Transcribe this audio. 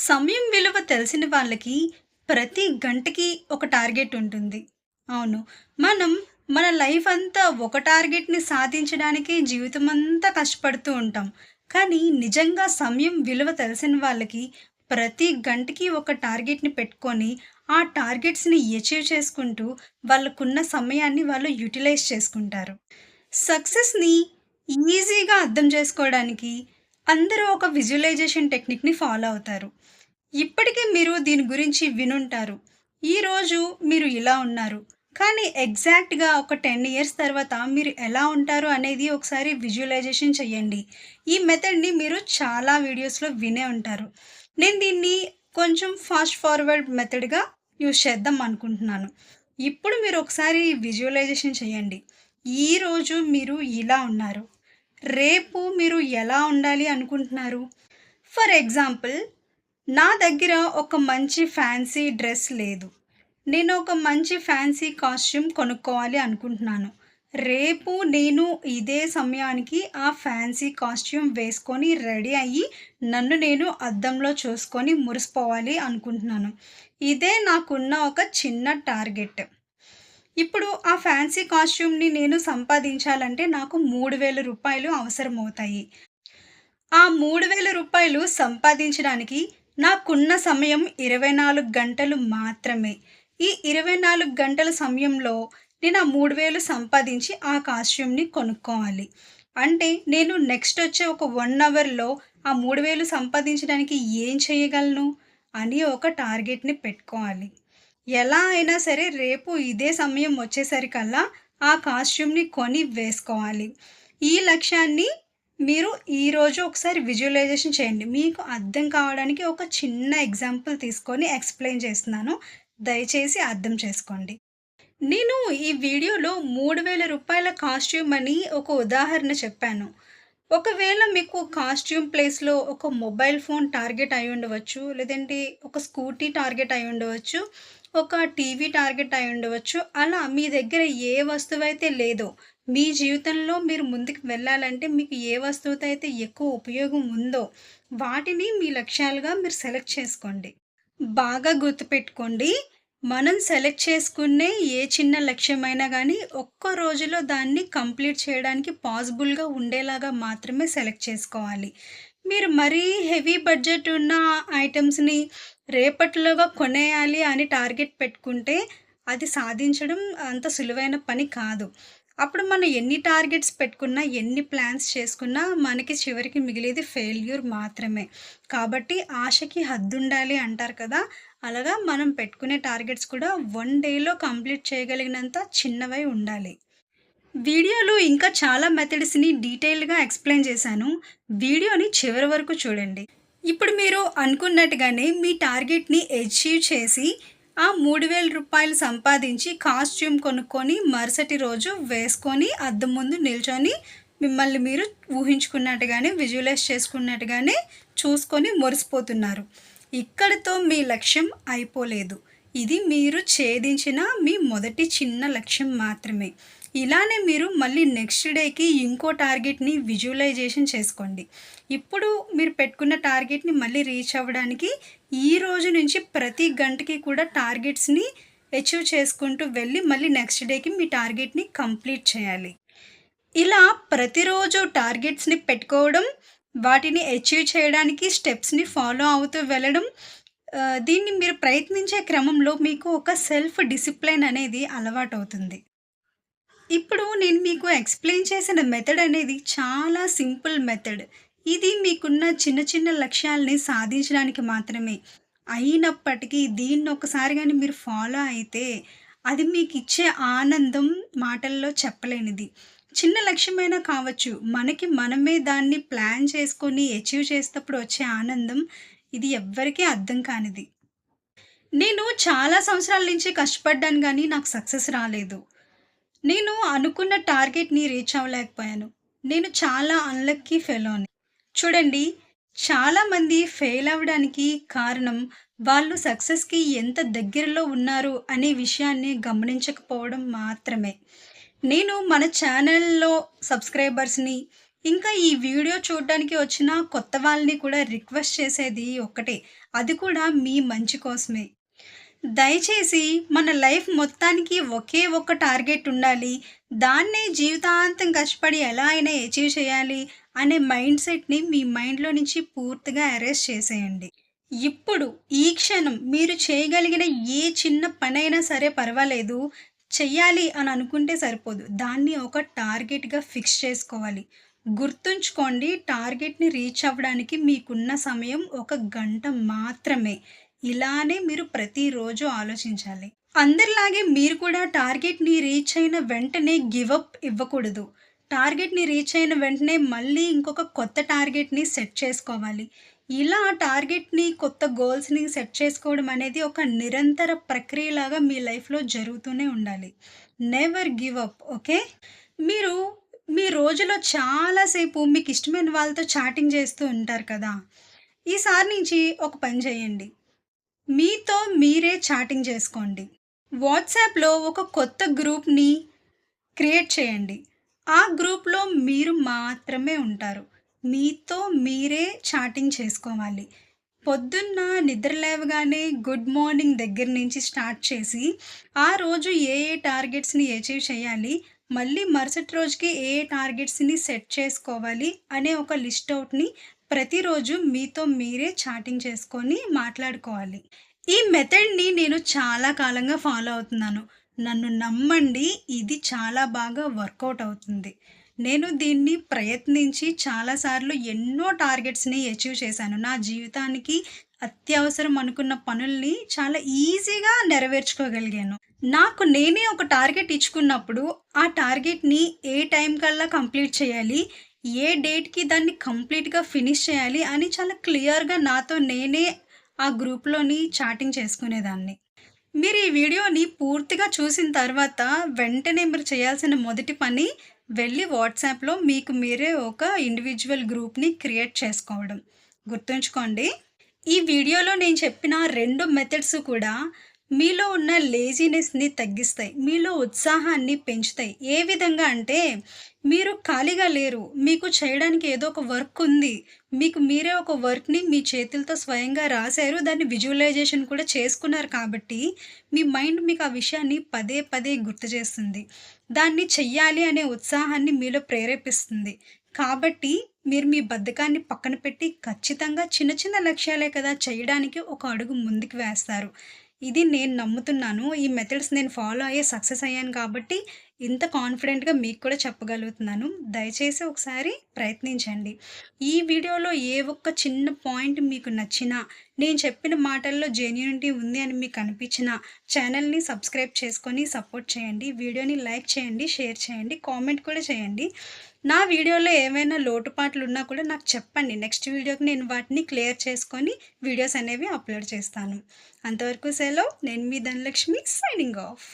సమయం విలువ తెలిసిన వాళ్ళకి ప్రతి గంటకి ఒక టార్గెట్ ఉంటుంది. అవును. మనం మన లైఫ్ అంతా ఒక టార్గెట్‌ని సాధించడానికి జీవితమంతా కష్టపడుతూ ఉంటాం. కానీ నిజంగా సమయం విలువ తెలిసిన వాళ్ళకి ప్రతి గంటకి ఒక టార్గెట్‌ని పెట్టుకొని, ఆ టార్గెట్స్‌ని అచీవ్ చేసుకుంటూ వాళ్ళకున్న సమయాన్ని వాళ్ళు యుటిలైజ్ చేసుకుంటారు. సక్సెస్‌ని ఈజీగా అర్థం చేసుకోవడానికి అందరూ ఒక విజువలైజేషన్ టెక్నిక్‌ని ఫాలో అవుతారు. ఇప్పటికే మీరు దీని గురించి వినుంటారు. ఈరోజు మీరు ఇలా ఉన్నారు. కానీ ఎగ్జాక్ట్‌గా ఒక 10 ఇయర్స్ తర్వాత మీరు ఎలా ఉంటారు అనేది ఒకసారి విజువలైజేషన్ చేయండి. ఈ మెథడ్‌ని మీరు చాలా వీడియోస్‌లో వినే ఉంటారు. నేను దీన్ని కొంచెం ఫాస్ట్ ఫార్వర్డ్ మెథడ్‌గా యూజ్ చేద్దాం అనుకుంటున్నాను. ఇప్పుడు మీరు ఒకసారి విజువలైజేషన్ చేయండి. ఈరోజు మీరు ఇలా ఉన్నారు. రేపు మీరు ఎలా ఉండాలి అనుకుంటున్నారు? ఫర్ ఎగ్జాంపుల్, నా దగ్గర ఒక మంచి ఫ్యాన్సీ డ్రెస్ లేదు. నేను ఒక మంచి ఫ్యాన్సీ కాస్ట్యూమ్ కొనుక్కోవాలి అనుకుంటున్నాను. రేపు నేను ఇదే సమయానికి ఆ ఫ్యాన్సీ కాస్ట్యూమ్ వేసుకొని రెడీ అయ్యి, నన్ను నేను అద్దంలో చూసుకొని మురిసిపోవాలి అనుకుంటున్నాను. ఇదే నాకున్న ఒక చిన్న టార్గెట్. ఇప్పుడు ఆ ఫ్యాన్సీ కాస్ట్యూమ్‌ని నేను సంపాదించాలంటే నాకు రూ. 3000 అవసరమవుతాయి. ఆ రూ. 3000 సంపాదించడానికి నాకున్న సమయం 24 గంటలు మాత్రమే. ఈ 24 గంటల సమయంలో నేను ఆ 3000 సంపాదించి ఆ కాస్ట్యూమ్‌ని కొనుక్కోవాలి. అంటే నేను నెక్స్ట్ వచ్చే ఒక 1 అవర్‌లో ఆ 3000 సంపాదించడానికి ఏం చేయగలను అని ఒక టార్గెట్‌ని పెట్టుకోవాలి. ఎలా అయినా సరే రేపు ఇదే సమయం వచ్చేసరికల్లా ఆ కాస్ట్యూమ్‌ని కొని వేసుకోవాలి. ఈ లక్ష్యాన్ని మీరు ఈరోజు ఒకసారి విజువలైజేషన్ చేయండి. మీకు అర్థం కావడానికి ఒక చిన్న ఎగ్జాంపుల్ తీసుకొని ఎక్స్‌ప్లెయిన్ చేస్తున్నాను. దయచేసి అర్థం చేసుకోండి. నేను ఈ వీడియోలో రూ. 3000 కాస్ట్యూమ్ అని ఒక ఉదాహరణ చెప్పాను. ఒకవేళ మీకు కాస్ట్యూమ్ ప్లేస్‌లో ఒక మొబైల్ ఫోన్ టార్గెట్ అయ్యుండవచ్చు. లేదంటే ఒక స్కూటీ టార్గెట్ అయ్యుండవచ్చు. ఒక టీవీ టార్గెట్ అయ్యుండవచ్చు. అలా మీ దగ్గర ఏ వస్తువైతే లేదో, మీ జీవితంలో మీరు ముందుకు వెళ్ళాలంటే మీకు ఏ వస్తువుతో అయితే ఎక్కువ ఉపయోగం ఉందో, వాటిని మీ లక్ష్యాలుగా మీరు సెలెక్ట్ చేసుకోండి. బాగా గుర్తుపెట్టుకోండి. మనం సెలెక్ట్ చేసుకునే ఏ చిన్న లక్ష్యమైనా గానీ, ఒక్క రోజులో దాన్ని కంప్లీట్ చేయడానికి పాసిబుల్‌గా ఉండేలాగా మాత్రమే సెలెక్ట్ చేసుకోవాలి. మీరు మరీ హెవీ బడ్జెట్ ఉన్న ఐటెమ్స్‌ని రేపటిలోగా కొనేయాలి అని టార్గెట్ పెట్టుకుంటే, అది సాధించడం అంత సులువైన పని కాదు. అప్పుడు మనం ఎన్ని టార్గెట్స్ పెట్టుకున్నా, ఎన్ని ప్లాన్స్ చేసుకున్నా, మనకి చివరికి మిగిలేది ఫెయిల్యూర్ మాత్రమే. కాబట్టి ఆశకి హద్దుండాలి అంటారు కదా! అలాగా మనం పెట్టుకునే టార్గెట్స్ కూడా 1 డేలో కంప్లీట్ చేయగలిగినంత చిన్నవై ఉండాలి. వీడియోలో ఇంకా చాలా మెథడ్స్‌ని డీటెయిల్‌గా ఎక్స్‌ప్లెయిన్ చేశాను. వీడియోని చివరి వరకు చూడండి. ఇప్పుడు మీరు అనుకున్నట్టుగానే మీ టార్గెట్‌ని అచీవ్ చేసి, ఆ రూ. 3000 సంపాదించి కాస్ట్యూమ్ కొనుక్కొని మరుసటి రోజు వేసుకొని అద్దం ముందు నిల్చొని మిమ్మల్ని మీరు ఊహించుకున్నట్టుగానే, విజువలైజ్ చేసుకున్నట్టుగానే చూసుకొని మురిసిపోతున్నారు. ఇక్కడితో మీ లక్ష్యం అయిపోలేదు. ఇది మీరు ఛేదించిన మీ మొదటి చిన్న లక్ష్యం మాత్రమే. ఇలానే మీరు మళ్ళీ నెక్స్ట్ డేకి ఇంకో టార్గెట్‌ని విజువలైజేషన్ చేసుకోండి. ఇప్పుడు మీరు పెట్టుకున్న టార్గెట్‌ని మళ్ళీ రీచ్ అవ్వడానికి ఈ రోజు నుంచి ప్రతి గంటకి కూడా టార్గెట్స్‌ని అచీవ్ చేసుకుంటూ వెళ్ళి మళ్ళీ నెక్స్ట్ డేకి మీ టార్గెట్‌ని కంప్లీట్ చేయాలి. ఇలా ప్రతిరోజు టార్గెట్స్‌ని పెట్టుకోవడం, వాటిని అచీవ్ చేయడానికి స్టెప్స్‌ని ఫాలో అవుతూ వెళ్ళడం, దీన్ని మీరు ప్రయత్నించే క్రమంలో మీకు ఒక సెల్ఫ్ డిసిప్లైన్ అనేది అలవాటవుతుంది. ఇప్పుడు నేను మీకు ఎక్స్‌ప్లెయిన్ చేసిన మెథడ్ అనేది చాలా సింపుల్ మెథడ్. ఇది మీకున్న చిన్న చిన్న లక్ష్యాల్ని సాధించడానికి మాత్రమే. అయినప్పటికీ దీన్నొకసారి గాని మీరు ఫాలో అయితే, అది మీకిచ్చే ఆనందం మాటల్లో చెప్పలేనిది. చిన్న లక్ష్యమైనా కావచ్చు. మనకి మనమే దాన్ని ప్లాన్ చేసుకొని అచీవ్ చేసేటప్పుడు వచ్చే ఆనందం ఇది ఎవ్వరికీ అర్థం కానిది. నేను చాలా సంవత్సరాల నుంచి కష్టపడ్డాను గానీ నాకు సక్సెస్ రాలేదు. నేను అనుకున్న టార్గెట్‌ని రీచ్ అవ్వలేకపోయాను. నేను చాలా అన్‌లక్కీ ఫెలోని. చూడండి, చాలామంది ఫెయిల్ అవ్వడానికి కారణం వాళ్ళు సక్సెస్‌కి ఎంత దగ్గరలో ఉన్నారు అనే విషయాన్ని గమనించకపోవడం మాత్రమే. నేను మన ఛానల్‌లో సబ్‌స్క్రైబర్స్‌ని ఇంకా ఈ వీడియో చూడడానికి వచ్చిన కొత్త వాళ్ళని కూడా రిక్వెస్ట్ చేసేది ఒక్కటే. అది కూడా మీ మంచి కోసమే. దయచేసి మన లైఫ్ మొత్తానికి ఒకే ఒక్క టార్గెట్ ఉండాలి. దాన్నే జీవితాంతం కష్టపడి ఎలా అయినా అచీవ్ చేయాలి అనే మైండ్ సెట్‌ని మీ మైండ్‌లో నుంచి పూర్తిగా ఎరేజ్ చేసేయండి. ఇప్పుడు ఈ క్షణం మీరు చేయగలిగిన ఏ చిన్న పనైనా సరే పర్వాలేదు. చెయ్యాలి అని అనుకుంటే సరిపోదు. దాన్ని ఒక టార్గెట్‌గా ఫిక్స్ చేసుకోవాలి. గుర్తుంచుకోండి, టార్గెట్‌ని రీచ్ అవ్వడానికి మీకున్న సమయం ఒక గంట మాత్రమే. ఇలానే మీరు ప్రతిరోజు ఆలోచించాలి. అందరిలాగే మీరు కూడా టార్గెట్‌ని రీచ్ అయిన వెంటనే గివ్ అప్ ఇవ్వకూడదు. టార్గెట్‌ని రీచ్ అయిన వెంటనే మళ్ళీ ఇంకొక కొత్త టార్గెట్‌ని సెట్ చేసుకోవాలి. ఇలా టార్గెట్‌ని, కొత్త గోల్స్‌ని సెట్ చేసుకోవడం అనేది ఒక నిరంతర ప్రక్రియలాగా మీ లైఫ్‌లో జరుగుతూనే ఉండాలి. Never give up. ఓకే. మీరు మీ రోజులో చాలా సేపు మీకిష్టమైన వాళ్ళతో చాటింగ్ చేస్తూ ఉంటారు కదా! ఈసారి నుంచి ఒక పని చేయండి. మీతో మీరే చాటింగ్ చేసుకోండి. వాట్సాప్‌లో ఒక కొత్త గ్రూప్‌ని క్రియేట్ చేయండి. ఆ గ్రూప్‌లో మీరు మాత్రమే ఉంటారు. మీతో మీరే చాటింగ్ చేసుకోవాలి. పొద్దున్న నిద్ర లేవగానే గుడ్ మార్నింగ్ దగ్గర నుంచి స్టార్ట్ చేసి, ఆ రోజు ఏ ఏ టార్గెట్స్‌ని అచీవ్ చేయాలి, మళ్ళీ మరుసటి రోజుకి ఏ ఏ టార్గెట్స్‌ని సెట్ చేసుకోవాలి అనే ఒక లిస్ట్ ఔట్‌ని ప్రతిరోజు మీతో మీరే చాటింగ్ చేసుకొని మాట్లాడుకోవాలి. ఈ మెథడ్‌ని నేను చాలా కాలంగా ఫాలో అవుతున్నాను. నన్ను నమ్మండి, ఇది చాలా బాగా వర్కౌట్ అవుతుంది. నేను దీన్ని ప్రయత్నించి చాలా సార్లు ఎన్నో టార్గెట్స్‌ని అచీవ్ చేశాను. నా జీవితానికి అత్యవసరం అనుకున్న పనుల్ని చాలా ఈజీగా నెరవేర్చుకోగలిగాను. నాకు నేనే ఒక టార్గెట్ ఇచ్చుకున్నప్పుడు, ఆ టార్గెట్‌ని ఏ టైం కల్లా కంప్లీట్ చేయాలి, ఏ డేట్‌కి దాన్ని కంప్లీట్‌గా ఫినిష్ చేయాలి అని చాలా క్లియర్‌గా నాతో నేనే ఆ గ్రూప్‌లోని చాటింగ్ చేసుకునేదాన్ని. మీరు ఈ వీడియోని పూర్తిగా చూసిన తర్వాత వెంటనే మీరు చేయాల్సిన మొదటి పని వెళ్ళి వాట్సాప్‌లో మీకు మీరే ఒక ఇండివిడ్యువల్ గ్రూప్‌ని క్రియేట్ చేసుకోవడం. గుర్తుంచుకోండి. ఈ వీడియోలో నేను చెప్పిన 2 మెథడ్స్ కూడా మీలో ఉన్న లేజీనెస్‌ని తగ్గిస్తాయి. మీలో ఉత్సాహాన్ని పెంచుతాయి. ఏ విధంగా అంటే, మీరు ఖాళీగా లేరు. మీకు చేయడానికి ఏదో ఒక వర్క్ ఉంది. మీకు మీరే ఒక వర్క్‌ని మీ చేతులతో స్వయంగా రాసారు. దాన్ని విజువలైజేషన్ కూడా చేసుకున్నారు కాబట్టి, మీ మైండ్ మీకు ఆ విషయాన్ని పదే పదే గుర్తు చేస్తుంది. దాన్ని చెయ్యాలి అనే ఉత్సాహాన్ని మీలో ప్రేరేపిస్తుంది. కాబట్టి మీరు మీ బద్ధకాన్ని పక్కన పెట్టి ఖచ్చితంగా చిన్న చిన్న లక్ష్యాలే కదా చేయడానికి ఒక అడుగు ముందుకు వేస్తారు. ఇది నేను నమ్ముతున్నాను. ఈ మెథడ్స్ నేను ఫాలో అయ్యి సక్సెస్ అయ్యాను కాబట్టి ఇంత కాన్ఫిడెంట్‌గా మీకు కూడా చెప్పగలుగుతున్నాను. దయచేసి ఒకసారి ప్రయత్నించండి. ఈ వీడియోలో ఏ ఒక్క చిన్న పాయింట్ మీకు నచ్చినా, నేను చెప్పిన మాటల్లో జెన్యూనిటీ ఉంది అని మీకు అనిపించినా ఛానల్‌ని సబ్స్క్రైబ్ చేసుకొని సపోర్ట్ చేయండి. వీడియోని లైక్ చేయండి, షేర్ చేయండి, కామెంట్ కూడా చేయండి. నా వీడియోలో ఏమైనా లోటుపాట్లున్నా కూడా నాకు చెప్పండి. నెక్స్ట్ వీడియోకి నేను వాటిని క్లియర్ చేసుకొని వీడియోస్ అనేవి అప్‌లోడ్ చేస్తాను. అంతవరకు సెలవు. నేను మీ ధనలక్ష్మి సైనింగ్ ఆఫ్.